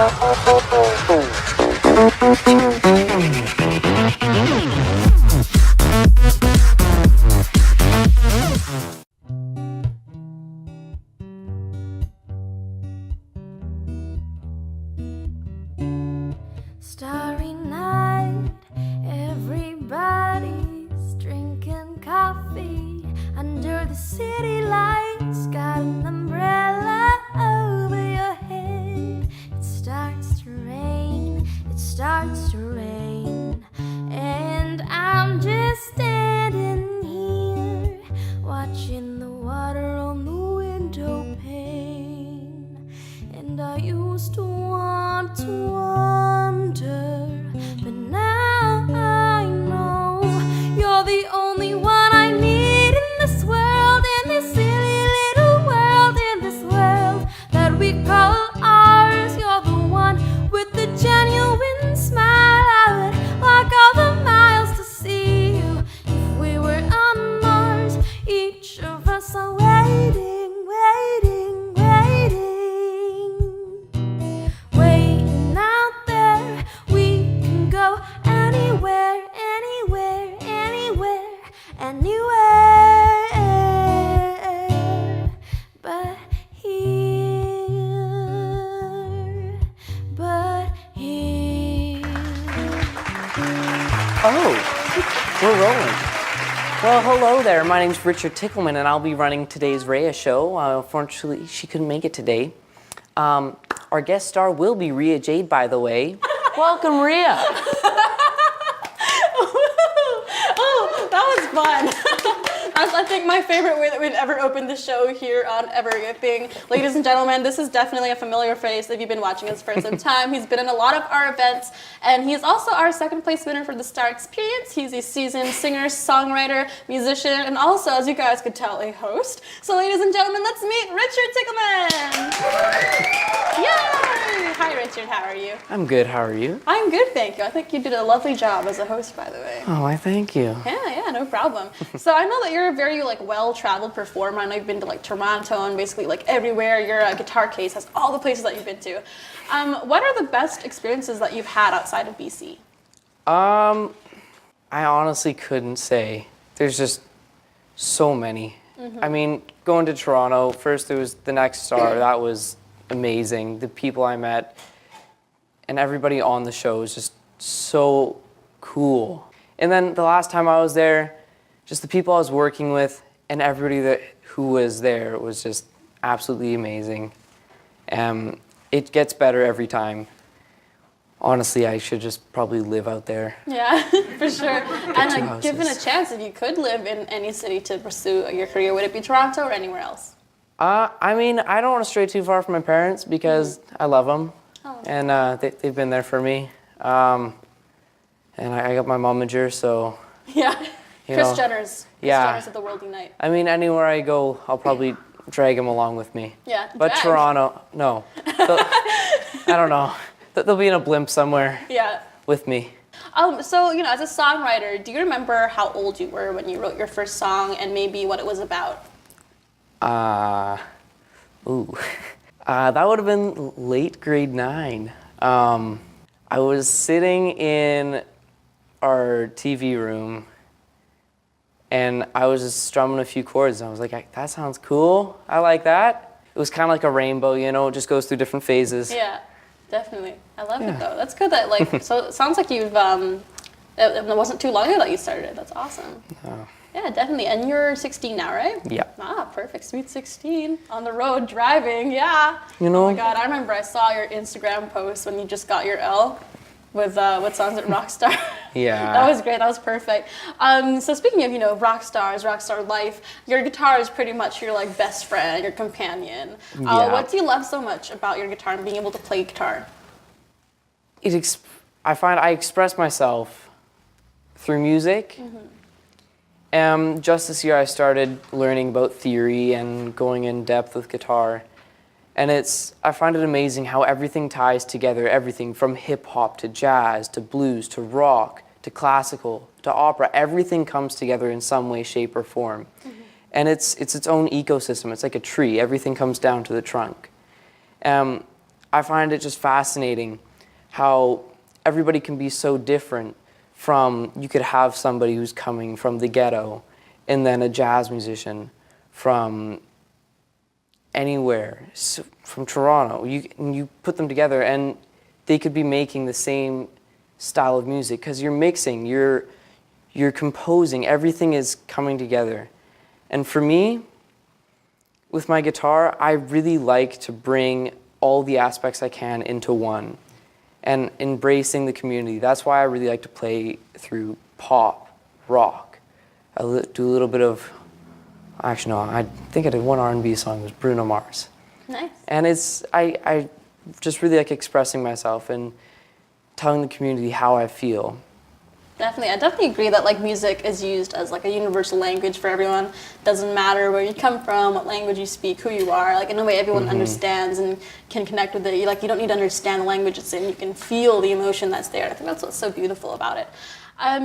Starry night, everybody's drinking coffee under the city lights. Got an umbrella over your head. It starts to rain, and I'm just standing here watching the water on the window pane. And I used to want to wonder, but now I know you're the only one I need in this world, in this silly little world, in this world that we call ours. You're the one with the genuine smile. I would walk all the miles to see you if we were on Mars. Each of us are waiting, waiting, waiting out there. We can go anywhere, anywhere, anywhere, anywhere, but here, but here. Oh, we're rolling. Well, hello there. My name's Richard Tichelman, and I'll be running today's Rhea show. Unfortunately, she couldn't make it today. Our guest star will be Rhea Jade, by the way. Welcome, Rhea. Oh, that was fun. That's, I think, my favorite way that we've ever opened the show here on eveRIAthing. Ladies and gentlemen, this is definitely a familiar face if you've been watching us for some time. He's been in a lot of our events, and he's also our second place winner for the Star Experience. He's a seasoned singer, songwriter, musician, and also, as you guys could tell, a host. So, ladies and gentlemen, let's meet Richard Tichelman. Yay! Hi, Richard. How are you? I'm good. How are you? I'm good, thank you. I think you did a lovely job as a host, by the way. Oh, I thank you. Yeah, no problem. So I know that you're a very well-traveled performer. I know you've been to Toronto and basically everywhere. Your guitar case has all the places that you've been to. What are the best experiences that you've had outside of BC? I honestly couldn't say. There's just so many. I mean, going to Toronto, first there was the Next Star. That was amazing. The people I met and everybody on the show was just so cool. And then the last time I was there, just the people I was working with and everybody who was there was just absolutely amazing. It gets better every time. Honestly, I should just probably live out there. Yeah, for sure. And given a chance, if you could live in any city to pursue your career, would it be Toronto or anywhere else? I mean, I don't want to stray too far from my parents because I love them. Oh. And they've been there for me. And I got my momager, so... Yeah, Kris Jenner's. Jenner's of the world unite. I mean, anywhere I go, I'll probably drag him along with me. Yeah, but drag. Toronto, no. I don't know. They'll be in a blimp somewhere. Yeah. With me. So, as a songwriter, do you remember how old you were when you wrote your first song and maybe what it was about? That would have been late grade 9. I was sitting in our TV room and I was just strumming a few chords and I was like, that sounds cool. I like that. It was kind of like a rainbow, it just goes through different phases. Yeah, definitely. I love it though. That's good that so it sounds like you've, it wasn't too long ago that you started it. That's awesome. Oh. Yeah, definitely. And you're 16 now, right? Yeah. Ah, perfect. Sweet 16. On the road, driving, yeah. Oh my God, I remember I saw your Instagram post when you just got your L with songs at Rockstar. Yeah. That was great. That was perfect. So speaking of rock stars, rockstar life, your guitar is pretty much your best friend, your companion. What do you love so much about your guitar and being able to play guitar? I find I express myself through music. Just this year I started learning about theory and going in depth with guitar. And I find it amazing how everything ties together, everything from hip hop to jazz to blues to rock to classical to opera. Everything comes together in some way, shape, or form. And it's its own ecosystem. It's like a tree. Everything comes down to the trunk. I find it just fascinating how everybody can be so different. From, you could have somebody who's coming from the ghetto and then a jazz musician from anywhere, so from Toronto. You put them together and they could be making the same style of music because you're mixing, you're composing, everything is coming together. And for me, with my guitar, I really like to bring all the aspects I can into one and embracing the community. That's why I really like to play through pop, rock. I do a little bit of, actually no, I think I did one R&B song, it was Bruno Mars. Nice. And I just really like expressing myself and telling the community how I feel. Definitely, I definitely agree that like music is used as like a universal language for everyone. Doesn't matter where you come from, what language you speak, who you are. Like in a way, everyone understands and can connect with it. You don't need to understand the language it's in. You can feel the emotion that's there. I think that's what's so beautiful about it.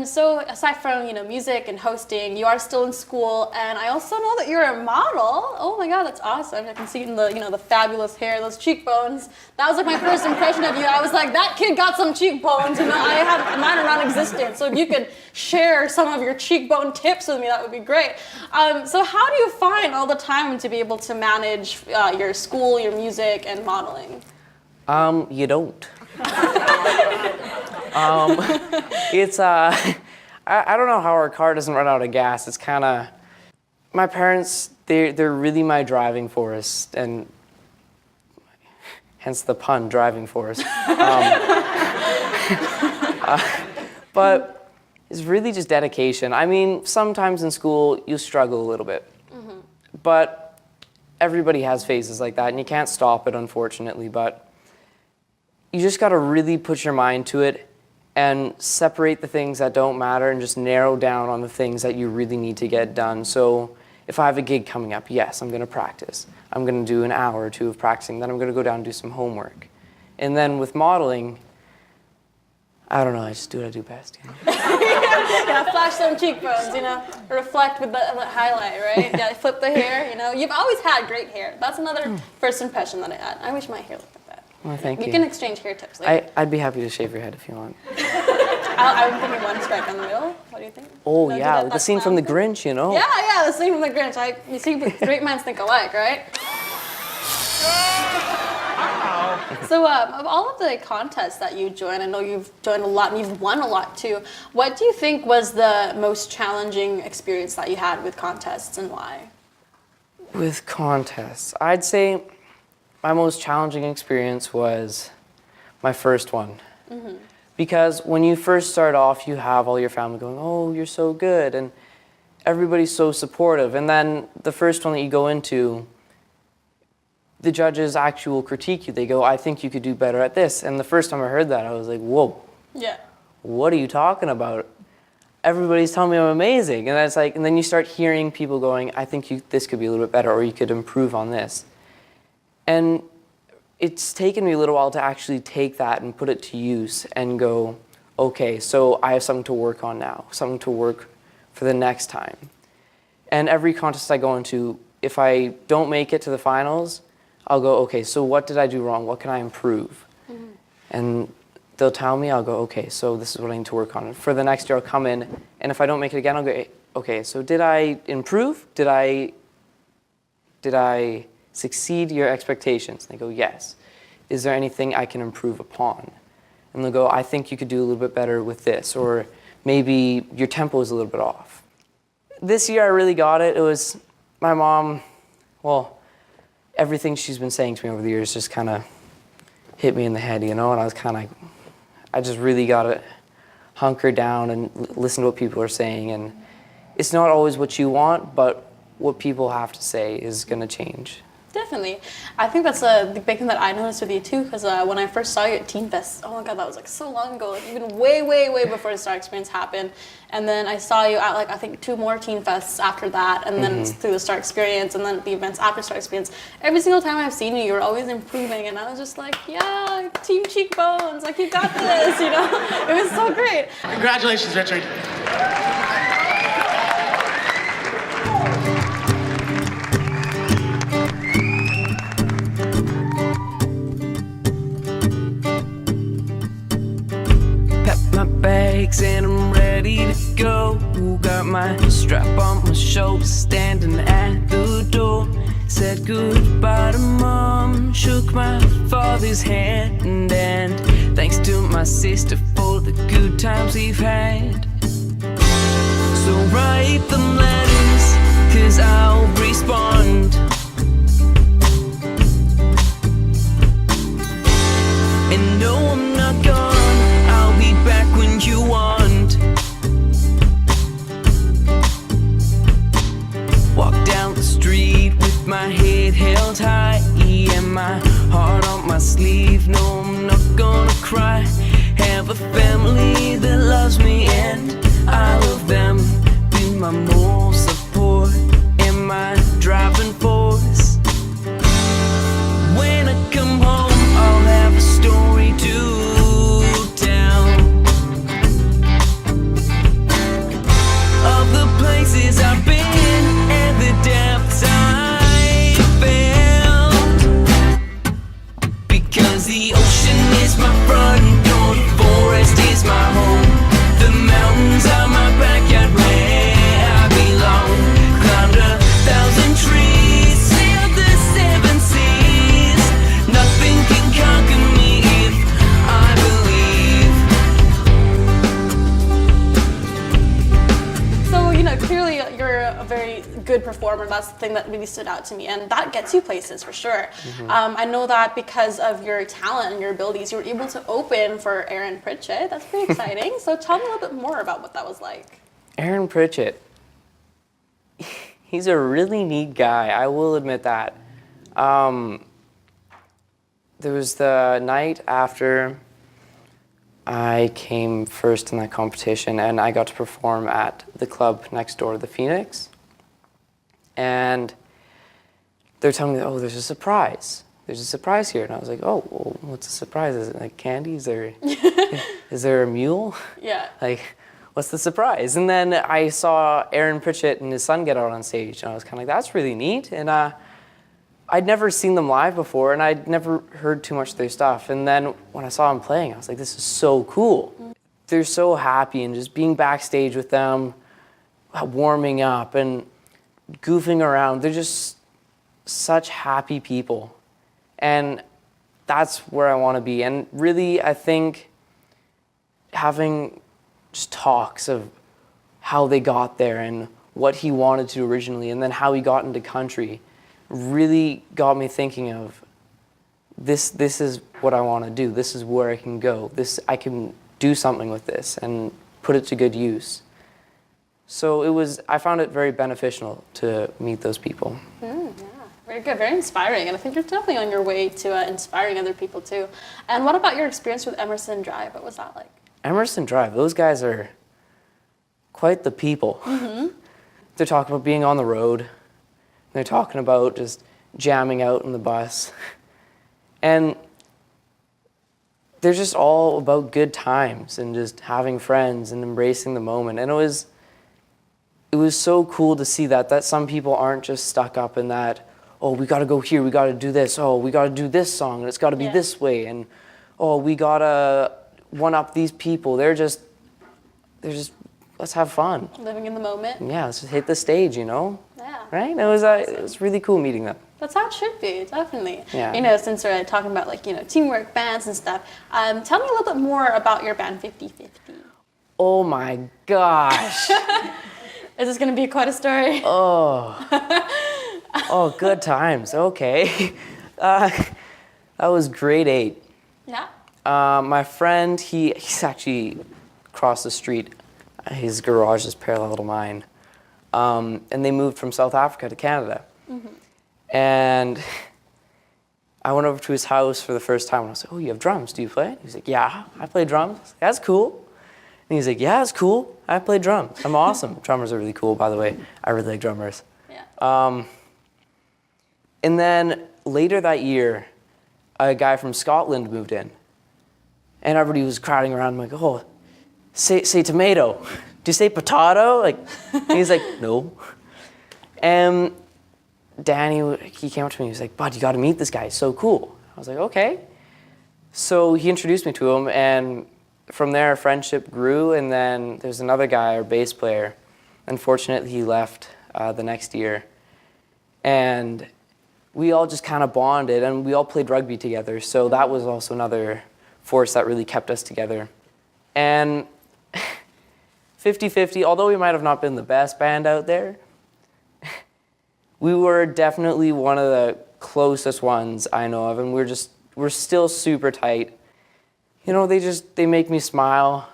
So aside from music and hosting, you are still in school, and I also know that you're a model. Oh my God, that's awesome! I can see in the the fabulous hair, those cheekbones. That was like my first impression of you. I was like, that kid got some cheekbones. I have mine are non-existent. So if you could share some of your cheekbone tips with me, that would be great. So how do you find all the time to be able to manage your school, your music, and modeling? You don't. It's I don't know how our car doesn't run out of gas. It's kind of, my parents, they're really my driving force, and hence the pun, driving force. But it's really just dedication. I mean, sometimes in school you struggle a little bit, but everybody has phases like that, and you can't stop it, unfortunately. But you just got to really put your mind to it and separate the things that don't matter and just narrow down on the things that you really need to get done. So if I have a gig coming up, yes, I'm going to practice. I'm going to do an hour or two of practicing. Then I'm going to go down and do some homework. And then with modeling, I don't know, I just do what I do best. Yeah, flash some cheekbones, reflect with the highlight, right? Yeah, flip the hair, You've always had great hair. That's another first impression that I had. I wish my hair looked like that. Well, thank you. We can exchange hair tips later. I'd be happy to shave your head if you want. I'm thinking one stripe on the middle. What do you think? Oh, yeah, the scene from The Grinch, Yeah, the scene from The Grinch. You see, great minds think alike, right? So, of all of the contests that you joined, I know you've joined a lot and you've won a lot too. What do you think was the most challenging experience that you had with contests, and why? With contests, I'd say my most challenging experience was my first one. Because when you first start off, you have all your family going, oh, you're so good, and everybody's so supportive. And then the first one that you go into, the judges actually will critique you. They go, I think you could do better at this. And the first time I heard that, I was like, whoa. Yeah. What are you talking about? Everybody's telling me I'm amazing. And that's like, and then you start hearing people going, I think this could be a little bit better, or you could improve on this. And it's taken me a little while to actually take that and put it to use and go, okay, so I have something to work on now, something to work for the next time. And every contest I go into, if I don't make it to the finals, I'll go, okay, so what did I do wrong? What can I improve? And they'll tell me, I'll go, okay, so this is what I need to work on. For the next year, I'll come in, and if I don't make it again, I'll go, okay, so did I improve? Did I succeed your expectations? And they go, yes. Is there anything I can improve upon? And they'll go, I think you could do a little bit better with this, or maybe your tempo is a little bit off. This year I really got it. It was my mom, well, everything she's been saying to me over the years just kind of hit me in the head, and I was kind of, I just really got to hunker down and listen to what people are saying. And it's not always what you want, but what people have to say is going to change. Definitely. I think that's the big thing that I noticed with you too, because when I first saw you at Teen Fest, oh my God, that was like so long ago, like even way, way, way before the Star Experience happened. And then I saw you at like, I think 2 more Teen Fests after that, and then through the Star Experience, and then the events after Star Experience. Every single time I've seen you, you're always improving, and I was just like, yeah, Team Cheekbones, like you got this, It was so great. Congratulations, Richard. Special, standing at the door. Said goodbye to Mom, shook my father's hand, and thanks to my sister for the good times we've had. So write them letters, 'cause I'll respond. And no, I'm not gone, I'll be back when you want. Walk down the street with my head held high and my heart on my sleeve. No, I'm not gonna cry. Have a family that loves me and I love them. Be my moral support and my driving force. When I come home, I'll have a story to tell of the places I've been and the depths I felt. Because the ocean is my front door, the forest is my home, the mountains are my backyard where I belong. Climbed 1,000 trees, sailed the 7 seas. Nothing can conquer me if I believe. So, clearly you're a very good performer. That's the thing that really stood out to me. And that gets you places for sure. I know that because of your talent and your abilities, you were able to open for Aaron Pritchett. That's pretty exciting. So tell me a little bit more about what that was like. Aaron Pritchett, he's a really neat guy, I will admit that. There was the night after I came first in that competition, and I got to perform at the club next door, the Phoenix. And they're telling me, oh, there's a surprise. There's a surprise here. And I was like, oh, well, what's the surprise? Is it like candy? Is there a mule? Yeah. Like, what's the surprise? And then I saw Aaron Pritchett and his son get out on stage, and I was kind of like, that's really neat. And I'd never seen them live before, and I'd never heard too much of their stuff. And then when I saw them playing, I was like, this is so cool. They're so happy, and just being backstage with them, warming up and goofing around. They're just such happy people. And that's where I want to be. And really, I think having just talks of how they got there and what he wanted to originally, and then how he got into country, really got me thinking of this is what I want to do. This is where I can go. I can do something with this and put it to good use. So I found it very beneficial to meet those people. Yeah, very good, very inspiring. And I think you're definitely on your way to inspiring other people too. And what about your experience with Emerson Drive? What was that like? Emerson Drive, those guys are quite the people. They're talking about being on the road. They're talking about just jamming out in the bus. And they're just all about good times and just having friends and embracing the moment. And it was so cool to see that some people aren't just stuck up in that, oh, we got to go here, we got to do this, oh, we got to do this song, and it's got to be this way, and oh, we got to one-up these people. They're just, let's have fun. Living in the moment. Yeah, let's just hit the stage, Yeah. Right? It was really cool meeting them. That's how it should be, definitely. Yeah. Since we're talking about teamwork, bands and stuff, tell me a little bit more about your band 50/50. Oh my gosh. Is this going to be quite a story? Oh, good times. Okay. That was grade 8. Yeah. My friend, he's actually across the street. His garage is parallel to mine. And they moved from South Africa to Canada. And I went over to his house for the first time, and I was like, oh, you have drums, do you play? He's like, yeah, I play drums. I was like, that's cool. And he's like, yeah, it's cool. I play drums. I'm awesome. Drummers are really cool, by the way. I really like drummers. Yeah. And then later that year, a guy from Scotland moved in. And everybody was crowding around. I'm like, oh, say tomato. Do you say potato? And he's like, no. And Danny, he came up to me. He was like, bud, you got to meet this guy. He's so cool. I was like, okay. So he introduced me to him, and from there, our friendship grew. And then there's another guy, our bass player. Unfortunately, he left the next year. And we all just kind of bonded, and we all played rugby together. So that was also another force that really kept us together. And 50-50, although we might have not been the best band out there, we were definitely one of the closest ones I know of, and we're still super tight. You know, they make me smile,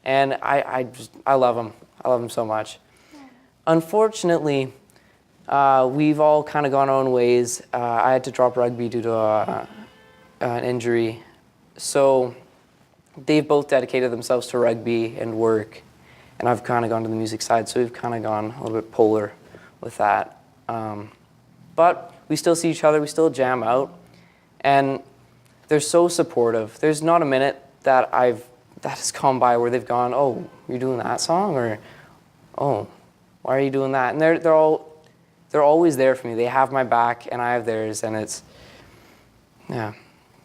and I love them. I love them so much. Unfortunately, we've all kind of gone our own ways. I had to drop rugby due to an injury. So they've both dedicated themselves to rugby and work, and I've kind of gone to the music side, so we've kind of gone a little bit polar with that. But we still see each other, we still jam out, and they're so supportive. There's not a minute that has gone by where they've gone, oh, you're doing that song, or oh, why are you doing that? And they're always there for me. They have my back, and I have theirs, and it's, yeah.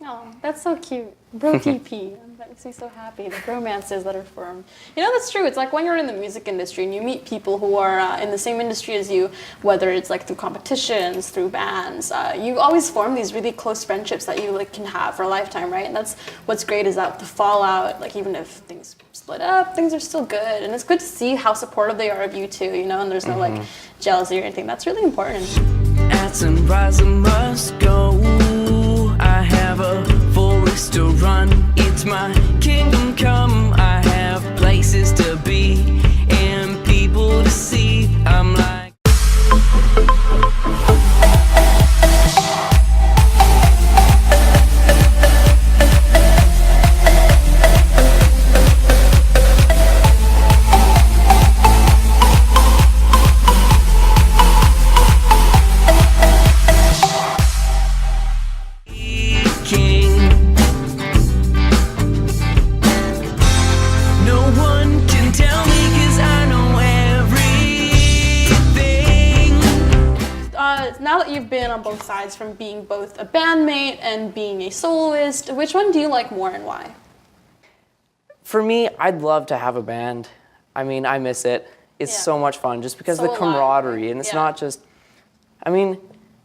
Oh, that's so cute. Bro TP. That makes me so happy. The romances that are formed. You know, that's true. It's like when you're in the music industry and you meet people who are in the same industry as you, whether it's like through competitions, through bands, you always form these really close friendships that you like can have for a lifetime, right? And that's what's great is that the fallout, like even if things split up, things are still good. And it's good to see how supportive they are of you too, you know, and there's no like jealousy or anything. That's really important. At sunrise I must go. I have a forest to run. It's my kingdom come. I have places to be and people to see. I'm like now that you've been on both sides, from being both a bandmate and being a soloist, which one do you like more and why? For me, I'd love to have a band. I mean, I miss it. It's so much fun just because of the camaraderie, and it's not just, I mean,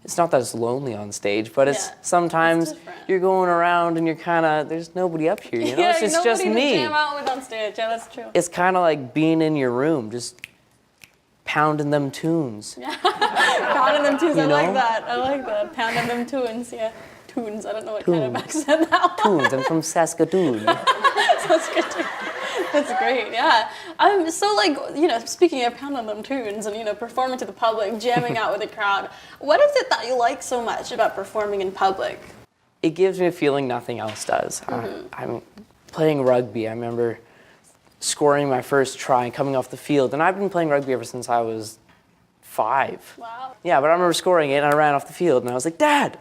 it's not that it's lonely on stage, but it's sometimes you're going around and you're kind of, there's nobody up here, you know? It's just me. To jam out with on stage. Yeah, that's true. It's kind of like being in your room, just pounding them tunes. Pounding them tunes, You I like know? that. I like that. Pounding them tunes, yeah. Tunes, I don't know what kind of accent that was. Tunes, I'm from Saskatoon. Saskatoon. That's great, yeah. So like, you know, speaking of pounding them tunes and, you know, performing to the public, jamming out with the crowd, what is it that you like so much about performing in public? It gives me a feeling nothing else does. I'm playing rugby. I remember scoring my first try and coming off the field, and I've been playing rugby ever since I was 5. Wow. Yeah, but I remember scoring it, and I ran off the field, and I was like, Dad,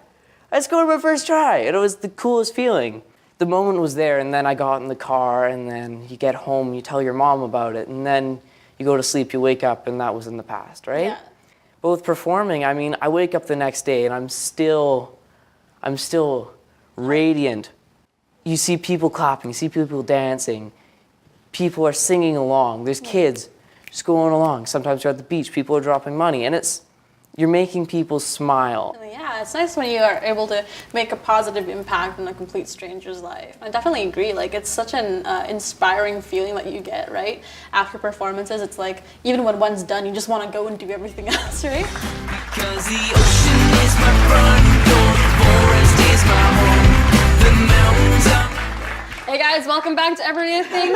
I scored my first try, and it was the coolest feeling. The moment was there, and then I got in the car, and then you get home, you tell your mom about it, and then you go to sleep, you wake up, and that was in the past, right? Yeah. But with performing, I mean, I wake up the next day, and I'm still radiant. You see people clapping, you see people dancing, people are singing along, there's kids just going along. Sometimes you're at the beach, people are dropping money, and you're making people smile. Yeah, it's nice when you are able to make a positive impact on a complete stranger's life. I definitely agree. Like, it's such an inspiring feeling that you get, right? After performances, it's like, even when one's done, you just want to go and do everything else, right? because the ocean is my front door, the forest is my home, the mountains are my... Hey guys, welcome back to eveRIAthing.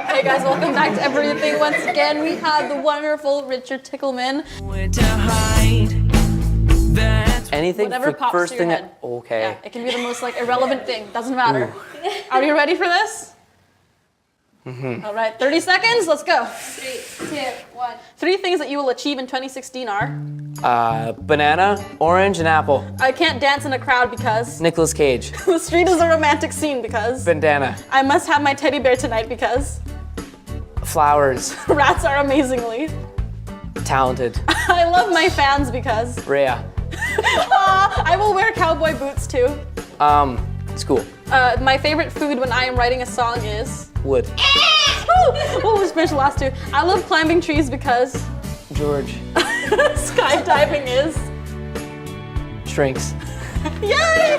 Hey guys, welcome back to eveRIAthing. Once again, we have the wonderful Richard Tichelman. Where to hide, that's Anything, Whatever the pops first to thing your that, head. okay. Yeah, it can be the most like irrelevant thing. Doesn't matter. Are you ready for this? Mm-hmm. All right, 30 seconds. Let's go. 3, 2, 1. 3 things that you will achieve in 2016 are: Banana, orange, and apple. I can't dance in a crowd because Nicolas Cage. the street is a romantic scene because Bandana. I must have my teddy bear tonight because Flowers. rats are amazingly. Talented. I love my fans because Rhea. I will wear cowboy boots too. School. My favorite food when I am writing a song is Wood. Oh, we finished the last two. I love climbing trees because George. skydiving is. Shrinks. Yay!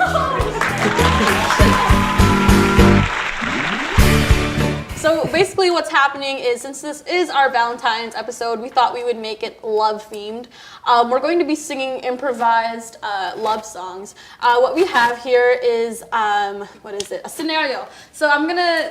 So basically what's happening is, since this is our Valentine's episode, we thought we would make it love themed. We're going to be singing improvised love songs. What we have here is, what is it? A scenario. So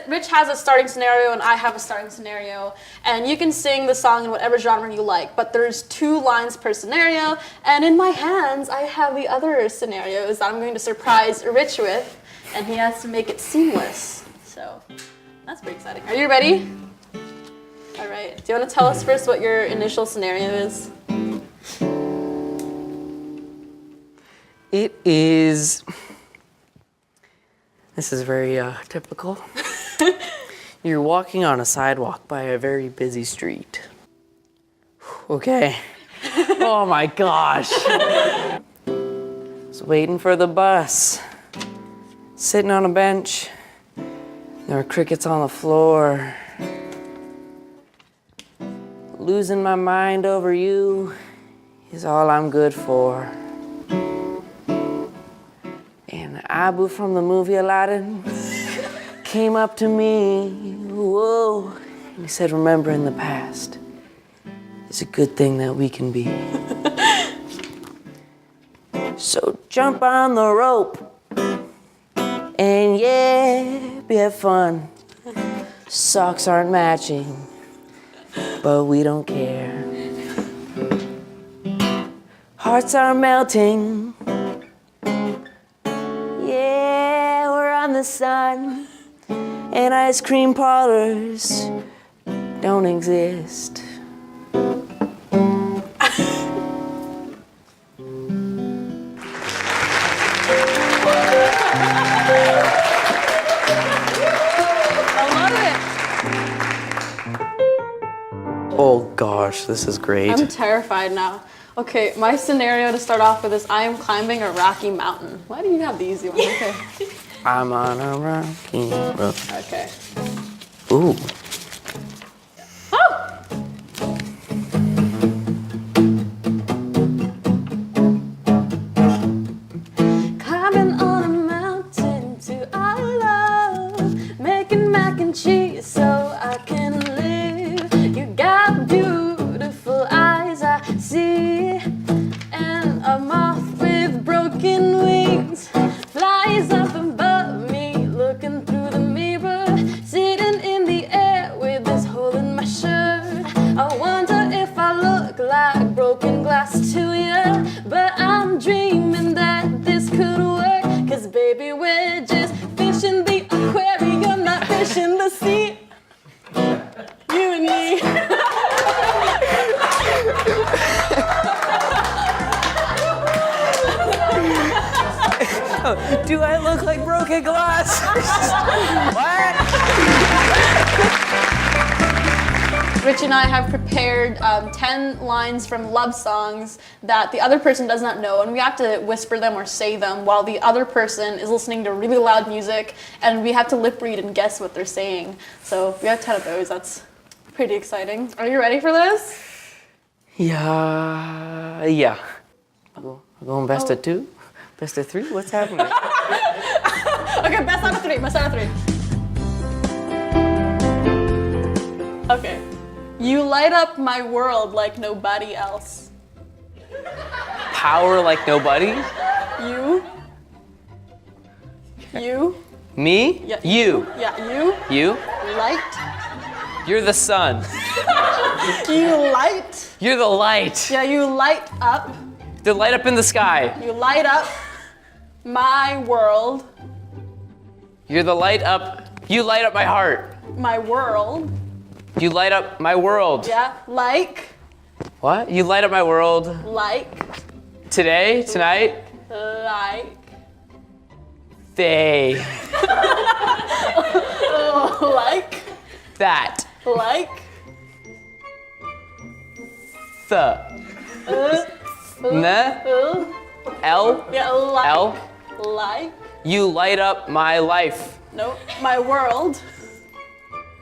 Rich has a starting scenario and I have a starting scenario. And you can sing the song in whatever genre you like, but there's 2 lines per scenario. And in my hands, I have the other scenarios that I'm going to surprise Rich with, and he has to make it seamless. So that's pretty exciting. Are you ready? All right. Do you want to tell us first what your initial scenario is? It is. This is very typical. You're walking on a sidewalk by a very busy street. Okay. Oh my gosh. Was waiting for the bus. Sitting on a bench. There are crickets on the floor. Losing my mind over you is all I'm good for. And Abu from the movie Aladdin came up to me, whoa, and he said, remembering the past is a good thing that we can be. So jump on the rope and yeah, be have fun. Socks aren't matching, but we don't care. Hearts are melting. Yeah, we're on the sun. And ice cream parlors don't exist. Oh gosh, this is great. I'm terrified now. Okay, my scenario to start off with is I am climbing a rocky mountain. Why do you have the easy one? Okay. I'm on a rocky road. Okay. Ooh. Oh! Climbing on a mountain to our love, making mac and cheese so I can live. You got beautiful eyes, I see, and a moth with broken wings flies up above me, looking through the mirror, sitting in the air with this hole in my shirt. I wonder if I look like broken glass to you, but I'm dreaming that this could work, 'cause baby, we're just fish in the aquarium, not fish in the sea. You and me. Do I look like broken glass? What? Rich and I have prepared 10 lines from love songs that the other person does not know, and we have to whisper them or say them while the other person is listening to really loud music, and we have to lip read and guess what they're saying. So we have 10 of those. That's pretty exciting. Are you ready for this? Yeah. We're going best of 2? Best of 3? What's happening? Okay, best out of 3. Best out of 3. Okay. You light up my world like nobody else. Power like nobody? You. Me? Yeah, You. Yeah, you. You? Light. You're the sun. You light. You're the light. Yeah, you light up. The light up in the sky. You light up my world. You're the light up. You light up my heart. My world. You light up my world. Yeah, like. What? You light up my world Like. today, tonight? Like. They. Like. That. Like. The. Ne. L. Yeah, like. L. Like. You light up my life. No, my world.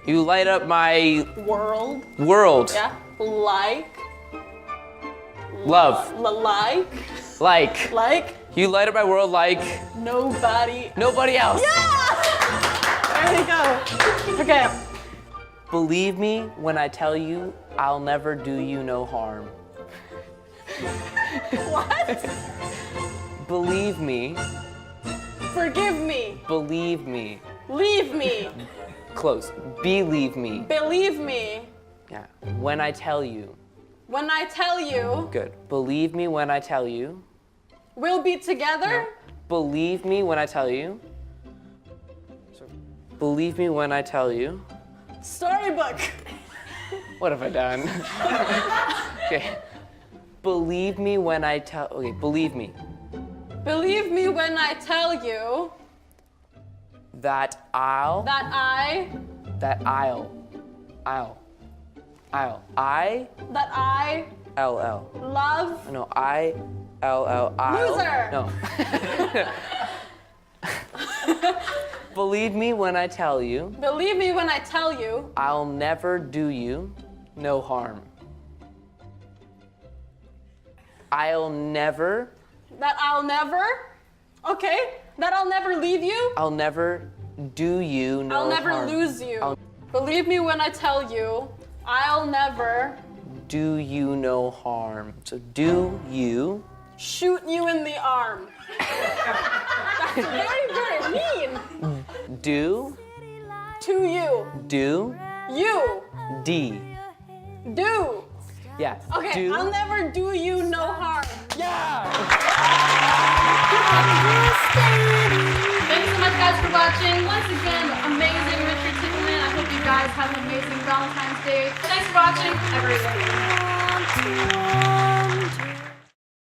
You light up my World. world. Yeah. Like. Love. Like. Like. You light up my world like Nobody. nobody else. There we go. Okay. Believe me when I tell you I'll never do you no harm. What? Believe me. Forgive me. Believe me. Leave me. Close. Believe me. Believe me. Yeah. When I tell you. When I tell you Good. Believe me when I tell you. we'll be together. Believe me when I tell you. Believe me when I tell you. Storybook. What have I done? Okay. Believe me when I tell. Okay. Believe me Believe me when I tell you that I'll. that I. That I'll. I. That I L. love. No. I. L. Loser. No. Believe me when I tell you. Believe me when I tell you I'll never do you no harm. I'll never. that I'll never. Okay. That I'll never leave you. I'll never do you no I'll never harm. lose you. I'll- Believe me when I tell you I'll never Do you no harm. So do you. shoot you in the arm. That's very, very mean. Do. To you. Do. You. D. Do. Yeah. Okay, Do. I'll never do you no harm. Yeah. Thanks so much, guys, for watching. Once again, amazing Richard Tichelman. I hope you guys have an amazing Valentine's Day. Thanks for watching. eveRIAthing.